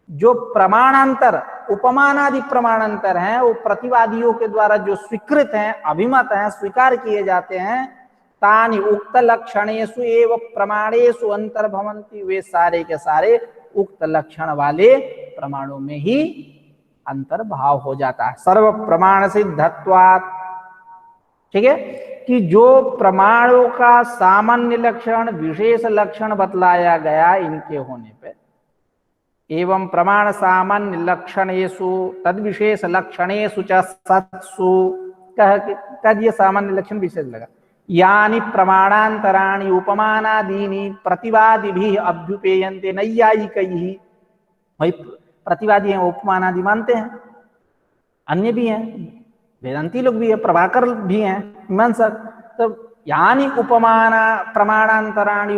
जो प्रमाणांतर उपमानादि प्रमाणांतर हैं वो प्रतिवादियों के द्वारा जो स्वीकृत हैं, अभिमत हैं, स्वीकार किए जाते हैं, तानि उक्त लक्षणेषु एव प्रमाणेषु अंतर्भवन्ति, वे सारे के सारे उक्त लक्षण वाले प्रमाणों में ही अंतर्भाव हो जाता है। सर्व प्रमाण सिद्धत्वात्, ठीक है, कि जो प्रमाणों का सामान्य लक्षण विशेष लक्षण बतलाया गया इनके होने पे, एवं प्रमाण सामान्य लक्षणेषु तद विशेष लक्षणेषु च सत्सु, कह दिया सामान्य लक्षण विशेष लगा, यानी प्रमाणांतराणि उपमानादीनि प्रतिवादी भी अभ्युपेयन्ते नैयायिकैः, भाई प्रतिवादी हैं, उपमानादि मानते हैं, अन्य भी हैं, वेदांती लोग भी है, प्रभाकर भी हैं, मीमांसक, तो यानी उपमाना प्रमाणांतराणि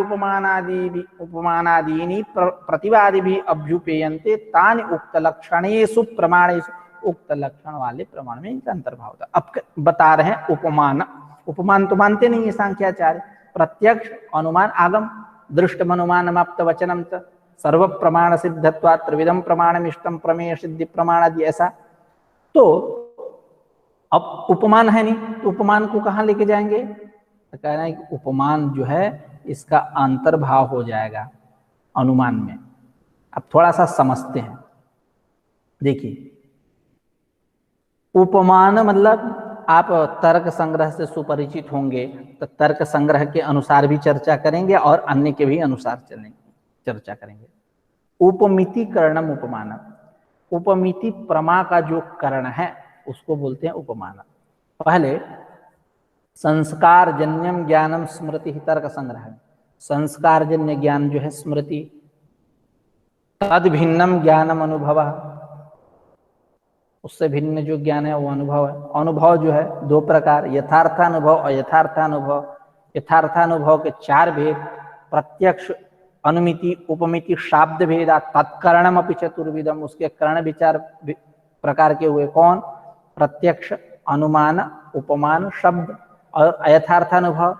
उपमानादीनि प्रतिवादी भी अभ्युपेयन्ते तानि उक्त लक्षणेषु प्रमाणेषु, उक्त लक्षण वाले प्रमाण में इनका अंतर्भाव होता है। अब बता रहे हैं उपमान। उपमान तो मानते नहीं है सांख्याचार्य, प्रत्यक्ष अनुमान आगम दृष्टम अनुमानमाप्त वचनम च सर्व प्रमाण सिद्धत्वात् त्रिविधम प्रमाणमिष्टम प्रमेय सिद्धि प्रमाणादि, ऐसा। तो अब उपमान है नहीं, तो उपमान को कहाँ लेके जाएंगे, तो कह रहे हैं कि उपमान जो है इसका अंतर्भाव हो जाएगा अनुमान में। अब थोड़ा सा समझते हैं, देखिए उपमान मतलब आप तर्क संग्रह से सुपरिचित होंगे, तो तर्क संग्रह के अनुसार भी चर्चा करेंगे और अन्य के भी अनुसार चर्चा करेंगे। उपमिति करणम उपमान, उपमिति प्रमा का जो करण है उसको बोलते हैं उपमान। पहले संस्कार जन्यम ज्ञानम स्मृति ही तर्क संग्रह, संस्कार जन्य ज्ञान जो है स्मृति, तद भिन्नम ज्ञानम अनुभव, उससे भिन्न जो ज्ञान है वो अनुभव है। अनुभव जो है दो प्रकार, यथार्थानुभव और यथार्थानुभव। यथार्थानुभव के चार भेद, प्रत्यक्ष, अनुमिति, उपमिति, शाब्द भेदा, तत्करणम अपि चतुर्विधम, उसके करण विचार प्रकार के हुए कौन, प्रत्यक्ष, अनुमान, उपमान, शब्द। और अयथार्थानुभव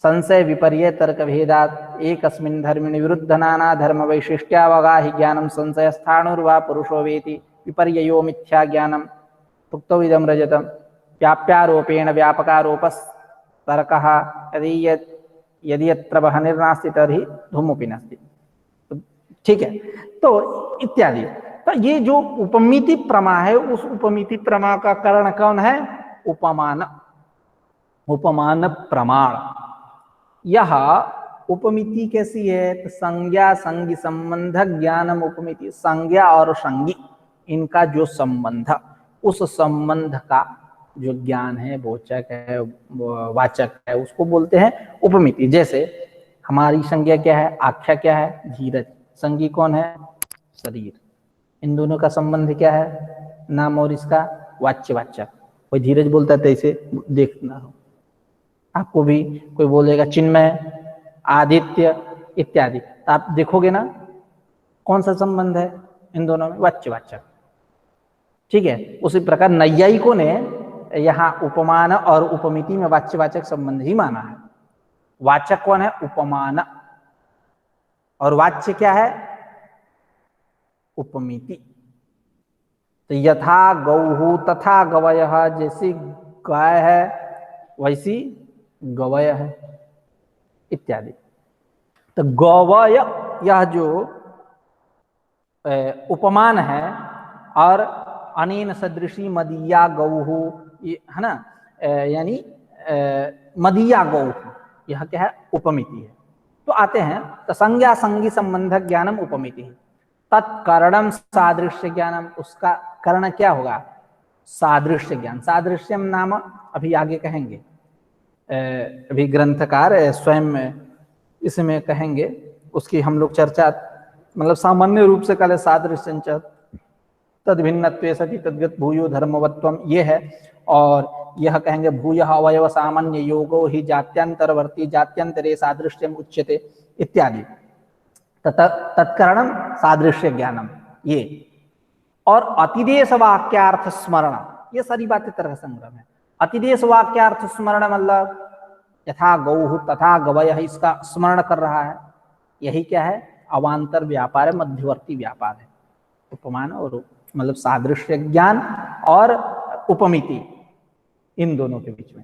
संशय विपर्य तर्क भेदात एकस्मिन् धर्मिणि विरुद्ध नाना धर्म वैशिष्ट्यावगाहि ज्ञानम संशय स्थाणुर्वा पुरुषो वेति विपर्ययो मिथ्या ज्ञानम उक्तो इदं रजतम व्याप्यारोपेण व्यापकारोपस् तर्कः यदि यत्र बहनिर्नास्ति तर्हि धूमोऽपि नास्ति, ठीक है। तो इत्यादि, तो ये जो उपमिति प्रमा है, उस उपमिति प्रमा का कारण कौन है, उपमान, उपमान प्रमाण। यह उपमिति कैसी है, तो संज्ञा संगी संबंध ज्ञानम उपमिति, संज्ञा और संगी इनका जो संबंध, उस संबंध का जो ज्ञान है, बोचक है, वाचक है, उसको बोलते हैं उपमिति। जैसे हमारी संज्ञा क्या है, आख्या क्या है, धीरज, संगी कौन है, शरीर, इन दोनों का संबंध क्या है, नाम और इसका वाच्य वाचक। कोई धीरज बोलता है तो इसे देखना हो, आपको भी कोई बोलेगा चिन्मय, आदित्य इत्यादि, तो आप देखोगे ना कौन सा संबंध है इन दोनों में, वाच्य वाचक, ठीक है। उसी प्रकार नैयायिकों ने यहाँ उपमान और उपमिति में वाच्यवाचक संबंध ही माना है। वाचक कौन है, उपमान, और वाच्य क्या है, उपमिति। तो यथा गौः तथा गवयः, जैसी गाय है वैसी गवय है इत्यादि। तो गवय यह जो उपमान है, और अनेन सदृशी मदीया गौः, है ना, यानी मदीया गौः, यह क्या है, उपमिति है। तो आते हैं, तो संज्ञा संगी संबंध ज्ञानम उपमिति, तत्करणम सादृश्य ज्ञानम, उसका कर्ण क्या होगा, सादृश्य ज्ञान। सादृश्यम नाम अभी आगे कहेंगे, अभी ग्रंथकार स्वयं इसमें कहेंगे उसकी हम लोग चर्चा मतलब सामान्य रूप से कल सादृश्यंच तद भिन्नत्वे सति तद्गत भूयो धर्मवत्वम ये है। और यह कहेंगे भूयः अवयव सामान्य योगो ही जात्यंतरवर्ती जात्यंतरे सादृश्यम उच्यते इत्यादि। तत्कारणम सादृश्य ज्ञानम ये। और अतिदेश वाक्यार्थ स्मरण, ये सारी बातें तर्क संग्रह में। अतिदेश वाक्यार्थ स्मरण मतलब यथा गौः तथा गवयः, इसका स्मरण कर रहा है। यही क्या है? अवांतर व्यापार है, मध्यवर्ती व्यापार है। उपमान और मतलब सादृश्य ज्ञान और उपमिति, इन दोनों के बीच में।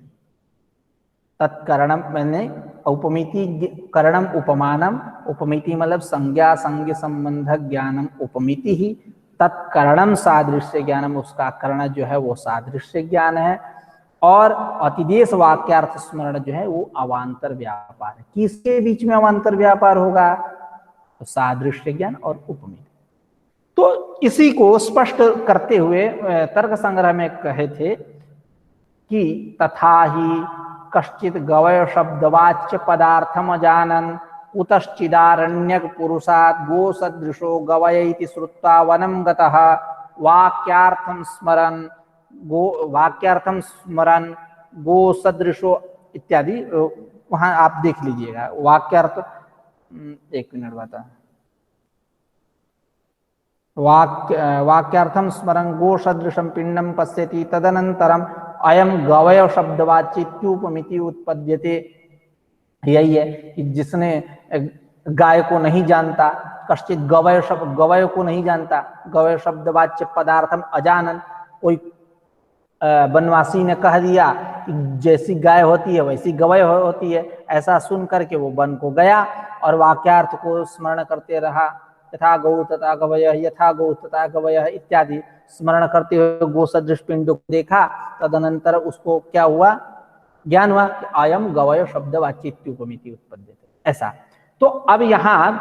तत्करणम मैंने उपमिति करणम उपमानम, उपमिति मतलब संज्ञा संज्ञ संबंध ज्ञानम उपमिति ही, तत्करणम सादृश्य ज्ञानम, उसका कर्ण जो है वो सादृश्य ज्ञान है। और अतिदेश वाक्यार्थ स्मरण जो है वो अवांतर व्यापार है। किसके बीच में अवांतर व्यापार होगा? तो सादृश्य ज्ञान और उपमिति। तो इसी को स्पष्ट करते हुए तर्क संग्रह में कहे थे कि तथा ही कश्चित गवय शब्दवाच्य पदार्थम जानन कुतश्चिदारण्यक पुरुषात् गो सदृशो गवय इति श्रुत्वा वनं गतः वाक्यार्थम स्मरन गो सदृशो इत्यादि। वहां आप देख लीजिएगा वाक्यार्थ। एक मिनट बता। वाक्यार्थम स्मरन गो सदृशम पिंडम पश्यति तदनंतरम अयम गवय शब्दवाच्युपमिति उत्पद्यते। यही है कि जिसने गाय को नहीं जानता, कश्चित गवय शब्द, गवय को नहीं जानता, गवय शब्दवाच्य पदार्थम अजानन, कोई वनवासी ने कह दिया कि जैसी गाय होती है वैसी गवय होती है, ऐसा सुन करके वो वन को गया और वाक्यार्थ को स्मरण करते रहा। यथा गौ तथा गवयः, यथा गौ तथा गवयः इत्यादि स्मरण करते हुए गो सदृश पिंड को देखा। तदनंतर उसको क्या हुआ? ज्ञान हुआ कि अयम गवय शब्दवाच्युपमिति उत्पद्यते, ऐसा। तो अब यहां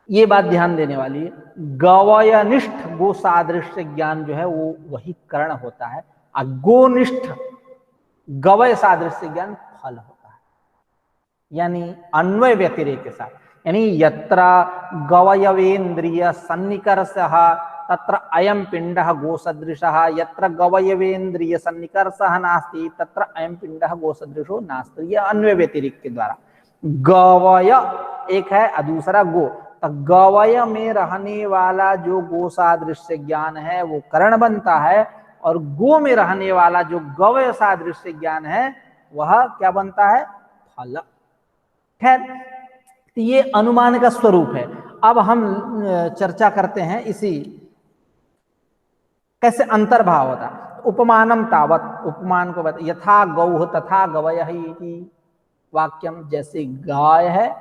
ये बात ध्यान देने वाली है, गवयनिष्ठ गो सादृश्य ज्ञान जो है वो वही कर्ण होता है, और गोनिष्ठ गवय सादृश्य ज्ञान फल होता है, यानी अन्वय व्यतिरेक के साथ। यानी यत्र गवयवेन्द्रिय सन्निकर्षः तत्र अयम पिंडः गोसदृशः, यत्र गवयवेन्द्रिय सन्निकर्षः नास्ति तत्र अयम पिंडः गोसदृशो नास्ति। यह अन्वय व्यतिरेक के द्वारा। गवय एक है और दूसरा गो, तो गवय में रहने वाला जो गो सादृश्य ज्ञान है वो कर्ण बनता है, और गो में रहने वाला जो गवय सादृश्य ज्ञान है वह क्या बनता है? फल। खैर, ये अनुमान का स्वरूप है। अब हम चर्चा करते हैं इसी कैसे अंतर्भाव होता। उपमानम तावत, उपमान को बता, यथा गौः तथा गवयः इति वाक्यम, जैसे गाय है,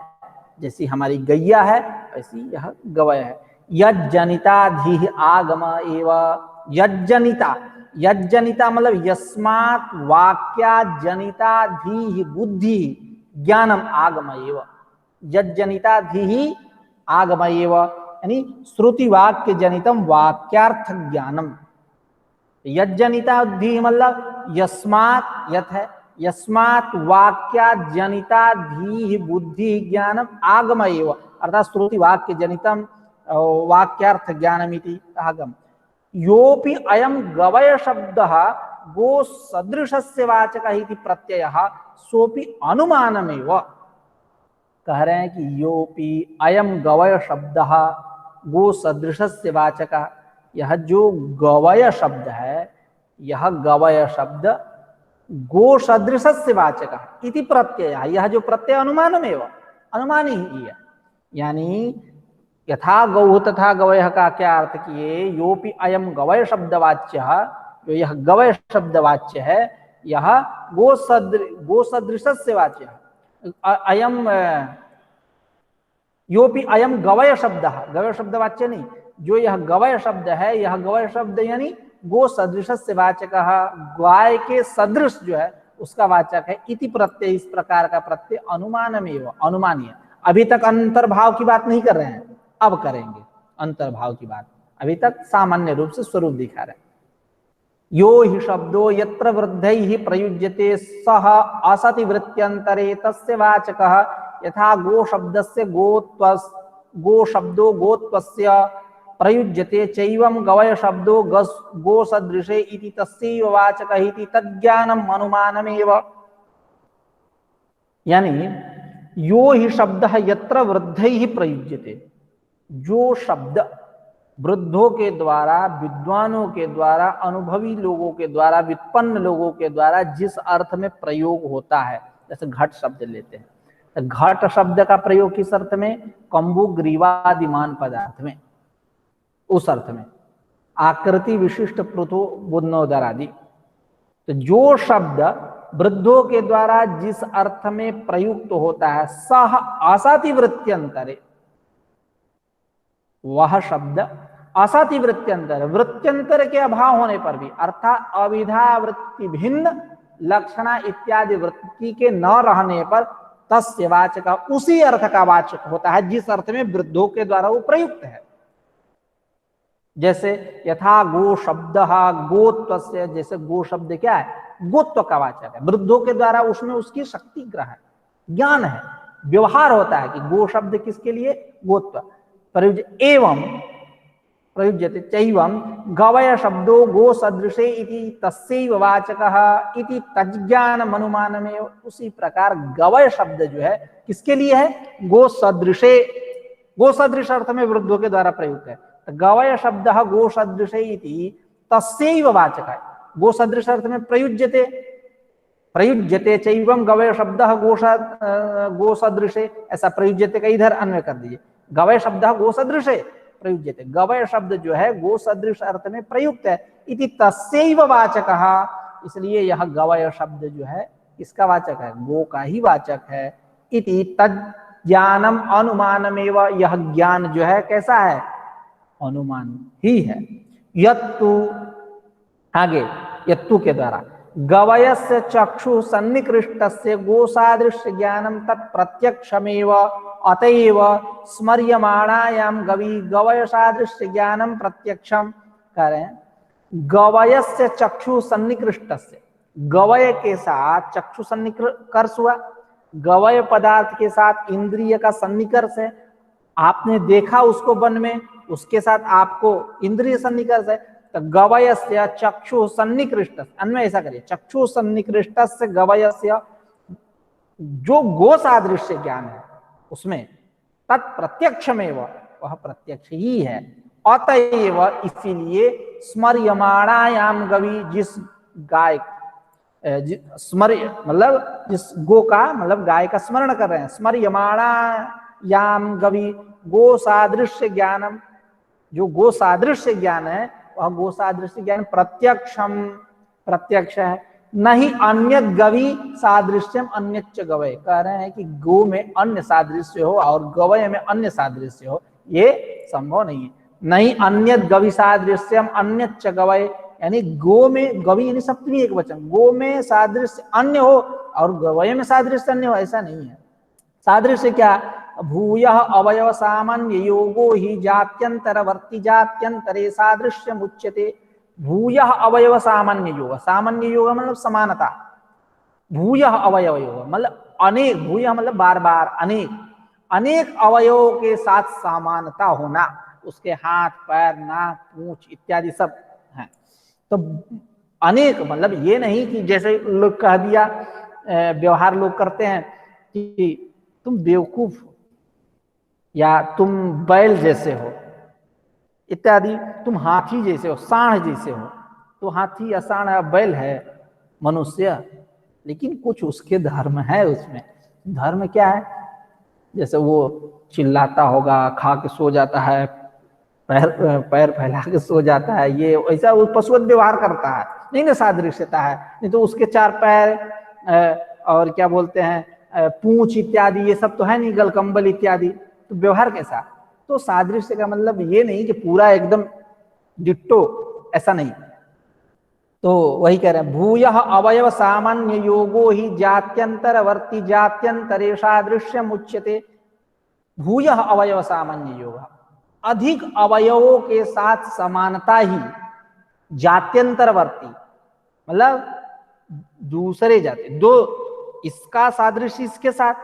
जैसी हमारी गैया है वैसी यह गवय है। यज्जनिताधि आगम एव, यज्जनिता, यज्जनिता मतलब यस्मात् वाक्याजनिताधि बुद्धि ज्ञानम आगम एव, यज्जनिताधि आगम एव, यानी श्रुति वाक्य जनितम वाक्यार्थ ज्ञानम। यज्जनिताधि मतलब यस्मात्, यथ है, यस्मात् वाक्याजनिताधि बुद्धि ज्ञानम आगम एव, अर्थात श्रुति वाक्य जनितम वाक्यार्थ ज्ञानमिति आगम। योपि अयम गवय शब्दः गो सदृशस्य वाचकः इति प्रत्ययः सोपि अनुमानमेव। कह रहे हैं कि योपि अयम गवय शब्दः गो सदृशस्य वाचकः, यह जो गवय शब्द है, यह गवय शब्द गो सदृशस्य वाचकः इति प्रत्ययः, यह जो प्रत्यय अनुमानमेव, अनुमान ही है। यानी यथा गौः तथा गवयः का क्या अर्थ किए? योपि अयम गवय शब्दवाच्य, जो यह गवय शब्दवाच्य है यह गो सदृशस्य वाच्य। अयम योपि अयम गवय शब्द, गवय शब्द वाच्य नहीं, जो यह गवय शब्द है यह गवय शब्द यानी गो सदृशस्य वाचक, गाय के सदृश जो है उसका वाचक है। इति प्रत्यय, इस प्रकार का प्रत्यय अनुमानमेव, अनुमानीय। अभी तक अंतर्भाव की बात नहीं कर रहे हैं, अब करेंगे अंतर्भाव की बात। अभी तक सामान्य रूप से स्वरूप दिखा रहे हैं। यो हि शब्दो यत्र वृद्धैः प्रयुज्यते सह असति वृत्त्यंतरे तस्य वाचकः यथा गो शब्दस्य गो शब्दो गोत्वस्य प्रयुज्यते चैवं गवय शब्दो गो सदृशे इति तस्यैव वाचकः इति तज्ज्ञानम् अनुमानमेव। यानी यो ही शब्दः यत्र वृद्धैः प्रयुज्यते, जो शब्द वृद्धों के द्वारा, विद्वानों के द्वारा, अनुभवी लोगों के द्वारा, व्युत्पन्न लोगों के द्वारा जिस अर्थ में प्रयोग होता है, जैसे घट शब्द लेते हैं, तो घट शब्द का प्रयोग किस अर्थ में? कंबु ग्रीवादिमान पदार्थ में, उस अर्थ में, आकृति विशिष्ट पृथु बुन्नोदर आदि। तो जो शब्द वृद्धों के द्वारा जिस अर्थ में प्रयुक्त होता है, सह असति वृत्त्यंतरे, वह शब्द असति वृत्त्यंतर, वृत्त्यंतर के अभाव होने पर भी, अर्थात अविधा वृत्ति भिन्न लक्षणा इत्यादि वृत्ति के न रहने पर तस्य वाचक, उसी अर्थ का वाचक होता है जिस अर्थ में वृद्धों के द्वारा वो प्रयुक्त है। जैसे यथा गो शब्द गोत्वस्य, जैसे गो शब्द क्या है? गोत्व का वाचक है, वृद्धों के द्वारा उसमें उसकी शक्ति ग्रह है, ज्ञान है, व्यवहार होता है कि गो शब्द किसके लिए? गोत्व। एवं प्रयुज्यते चैवं गवय शब्दो गो सदृशे इति तस्यैव वाचकः इति तज्ज्ञानम् अनुमानमेव। उसी प्रकार गवय शब्द जो है किसके लिए है? गो सदृशे, गो सदृश अर्थ में वृद्धों के द्वारा प्रयुक्त है। तो गवय शब्द गो सदृशे इति तस्यैव वाचकः, गो सदृश अर्थ में प्रयुज्यते चैवं गवय शब्द गो सदृशे, ऐसा प्रयुज्यते का इधर अन्वय कर दीजिए। गवय शब्द गो सदृशे प्रयुज्यते, गवय शब्द जो है गो सदृश अर्थ में प्रयुक्त है, इति तस्यैव वाचकः, इसलिए यह गवय शब्द जो है इसका वाचक है, गो का ही वाचक है। इति तज्ज्ञानम अनुमानमेव, यह ज्ञान जो है कैसा है? अनुमान ही है। यत्तु, आगे यत्तु के द्वारा गवयस्य चक्षु सन्निकृष्टस्य गोसादृश्य ज्ञानम तत्प्रत्यक्षमेव अतएव स्मर्यमाणायाम गवी गवय सादृश्य ज्ञानम प्रत्यक्षम। करें गवयस्य चक्षु सन्निकृष्टस्य, गवय के साथ चक्षु सन्निकर्ष हुआ, गवय पदार्थ के साथ इंद्रिय का सन्निकर्ष है, आपने देखा उसको वन में, उसके साथ आपको इंद्रिय सन्निकर्ष है। तो गवयस्य चक्षु सन्निकृष्ट, अन्वय ऐसा करिए, चक्षु सन्निकृष्टस्य गवयस्य, जो गो सादृश्य ज्ञान है उसमें तत्प्रत्यक्षमेव, वह प्रत्यक्ष ही है। अतएव इसीलिए स्मर्यमाणायाम गवी, जिस गाय स्मर्य मतलब जिस गो का मतलब गाय का स्मरण कर रहे हैं, स्मर्यमाणायाम गवी गो सादृश्य ज्ञानम, जो गो सादृश्य ज्ञान है वह गो सादृश्य ज्ञान प्रत्यक्षम, प्रत्यक्ष है। नहीं अन्य गवी सादृश्यम अन्यच्च गवय, कह रहे हैं कि गो में अन्य सादृश्य हो और गवय में अन्य सादृश्य हो, ये संभव नहीं है। नहीं अन्य गवी सादृश्यम अन्यच्च गवय, यानी गो में, गवी यानी सप्तमी एक वचन, गो में सादृश्य अन्य हो और गवय में सादृश्य अन्य हो, ऐसा नहीं है। सादृश्य क्या? भूयः अवयव सामान्य योगो ही जात्यंतरवर्ती जात्यंतरे सादृश्यम उच्यते। भूयः अवयव सामान्य योग, सामान्य योग मतलब समानता, भूयः अवयव योग मतलब अनेक, भूयः मतलब बार बार, अनेक, अनेक अवयवों के साथ समानता होना, उसके हाथ पैर नाक पूंछ इत्यादि सब हैं। तो अनेक मतलब ये नहीं कि जैसे लोग कह दिया, व्यवहार लोग करते हैं कि तुम बेवकूफ हो या तुम बैल जैसे हो इत्यादि, तुम हाथी जैसे हो, सांड जैसे हो। तो हाथी या सांड या बैल है मनुष्य, लेकिन कुछ उसके धर्म है, उसमें धर्म क्या है? जैसे वो चिल्लाता होगा, खा के सो जाता है, पैर फैला के सो जाता है, ये ऐसा वो पशुवत व्यवहार करता है, नहीं ना सादृश्यता है। नहीं तो उसके चार पैर और क्या बोलते हैं पूंछ इत्यादि, ये सब तो है नहीं, गलकंबल इत्यादि, तो व्यवहार कैसा? तो सादृश्य का मतलब ये नहीं कि पूरा एकदम डिट्टो, ऐसा नहीं। तो वही कह रहे हैं, भूयः अवयव सामान्य योगो ही जात्यंतरवर्ती जात्यंतरे सादृश्यम उच्यते। भूयः अवयव सामान्य योग, अधिक अवयवों के साथ समानता ही जात्यंतरवर्ती मतलब दूसरे जाति, दो इसका सादृश्य इसके साथ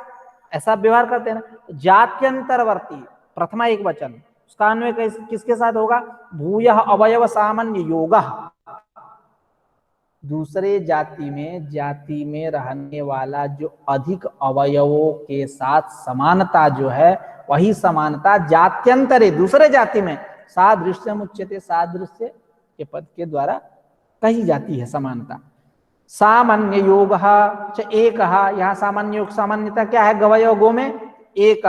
ऐसा व्यवहार करते हैं ना। जात्यंतरवर्ती प्रथमा एक वचन, उसका अन्वय किसके साथ होगा? भूयः अवयव सामान्य योगः। दूसरे जाति में रहने वाला जो अधिक अवयवों के साथ समानता जो है, वही समानता जात्यंतरे दूसरे जाति में सादृश्य उच्यते, सादृश्य के पद के द्वारा कही जाती है समानता। सामान्य योग एक, यहाँ सामान्य योग सामान्यता क्या है? गवय गो में एक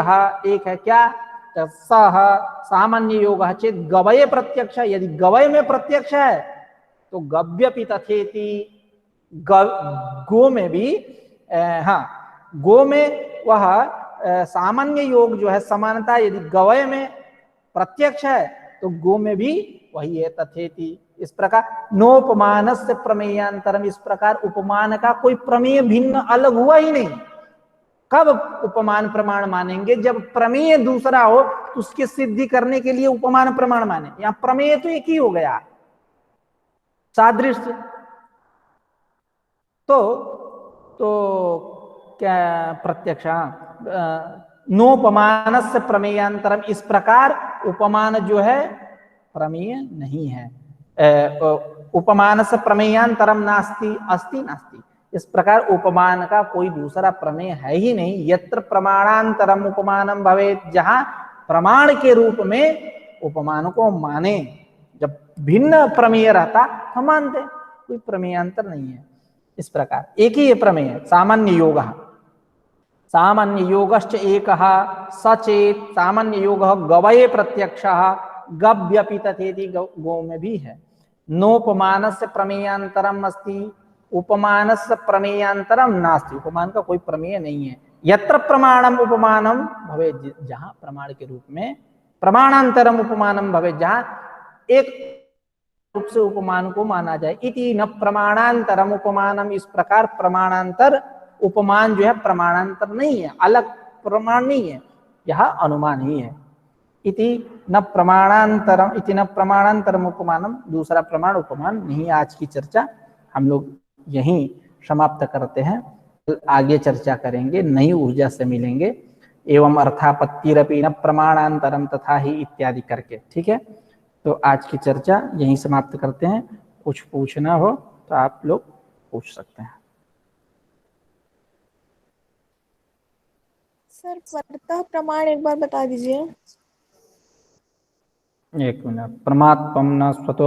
है क्या? सह सामान्य योग चेत गवय प्रत्यक्ष, यदि गवय में प्रत्यक्ष है तो गव्यपि तथेति, गो में भी हाँ, गो में वह सामान्य योग जो है समानता यदि गवय में प्रत्यक्ष है तो गो में भी वही है, तथेति। इस प्रकार नोपमान से प्रमेयांतरम, इस प्रकार उपमान का कोई प्रमेय भिन्न अलग हुआ ही नहीं। कब उपमान प्रमाण मानेंगे? जब प्रमेय दूसरा हो तो उसकी सिद्धि करने के लिए उपमान प्रमाण माने। यहां प्रमेय तो एक ही हो गया, सादृश्य। तो क्या प्रत्यक्ष, नोपमान से प्रमेयांतरम, इस प्रकार उपमान जो है प्रमेय नहीं है। उपमान से प्रमेयांतरम नास्ति, अस्ति नास्ति, इस प्रकार उपमान का कोई दूसरा प्रमेय है ही नहीं। यत्र प्रमाणांतरम उपमानम भवेत्, जहां प्रमाण के रूप में उपमान को माने। जब भिन्न प्रमेय रहता हम मानते, कोई प्रमेयांतर नहीं है। इस प्रकार एक ही प्रमेय है, सामान्य योग। सामान्य योगश्च एक सचेत, सामान्य योग गवये प्रत्यक्ष, गव्यपि तथेति, गो में भी है। नोपमानस्य प्रमेयांतरम अस्ति, उपमानस्य प्रमेयांतरम नास्ति, उपमान का कोई प्रमेय नहीं है। यत्र प्रमाणम उपमानम भवे, जहां प्रमाण के रूप में प्रमाणांतरम उपमानम भवे, जहां एक रूप से उपमान को माना जाए। इति न प्रमाणांतरम उपमानम, इस प्रकार प्रमाणांतर उपमान जो है प्रमाणांतर नहीं है, अलग प्रमाण नहीं है, यह अनुमान ही है। इति न प्रमाणांतरम, इति न प्रमाणांतरम उपमानम, दूसरा प्रमाण उपमान नहीं। आज की चर्चा हम लोग यहीं समाप्त करते हैं, आगे चर्चा करेंगे, नई ऊर्जा से मिलेंगे। एवं अर्थापत्तिरपि न प्रमाणांतरम तथा ही इत्यादि करके, ठीक है। तो आज की चर्चा यहीं समाप्त करते हैं। कुछ पूछना हो तो आप लोग पूछ सकते हैं। सर परतः प्रमाण एक बार बता दीजिए। एक मिनट। परमात्मन स्वतो